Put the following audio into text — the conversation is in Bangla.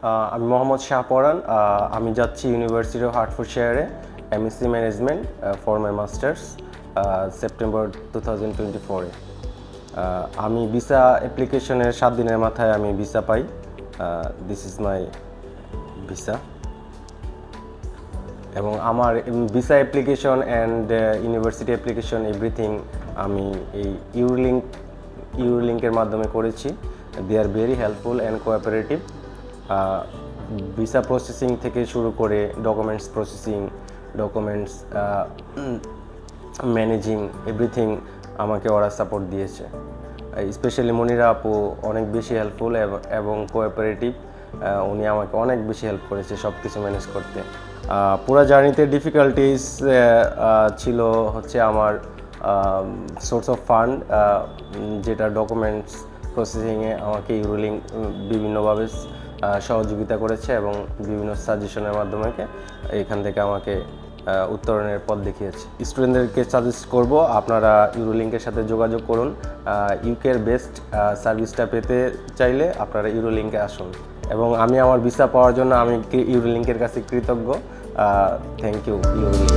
আমি মোহাম্মদ শাহপরান। আমি যাচ্ছি ইউনিভার্সিটি অফ হার্টফোর্ডশায়ারে MSc management for my masters September 2024-এ। আমি ভিসা অ্যাপ্লিকেশনের 7 দিনের মাথায় আমি ভিসা পাই। This is my visa. এবং আমার visa application and university application everything আমি এই ইউরোলিঙ্কের মাধ্যমে করেছি। They are very helpful and cooperative. Visa processing থেকে শুরু করে documents processing, documents managing everything আমাকে ওরা সাপোর্ট দিয়েছে। স্পেশালি মনিরা আপু অনেক বেশি হেল্পফুল এবং কোঅপারেটিভ। উনি আমাকে অনেক বেশি হেল্প করেছে সব কিছু ম্যানেজ করতে। পুরো জার্নিতে ডিফিকাল্টিস ছিল হচ্ছে আমার সোর্স অফ ফান্ড, যেটা ডকুমেন্টস প্রসেসিংয়ে আমাকে ইউরোলিঙ্ক বিভিন্নভাবে সহযোগিতা করেছে এবং বিভিন্ন সাজেশনের মাধ্যমে এখান থেকে আমাকে উত্তরণের পথ দেখিয়েছে। স্টুডেন্টদেরকে সাজেস্ট করব আপনারা ইউরোলিঙ্কের সাথে যোগাযোগ করুন। ইউকের বেস্ট সার্ভিসটা পেতে চাইলে আপনারা ইউরোলিঙ্কে আসুন। এবং আমি আমার ভিসা পাওয়ার জন্য আমি ইউরোলিঙ্কের কাছে কৃতজ্ঞ। Thank you ইউরোলিঙ্ক।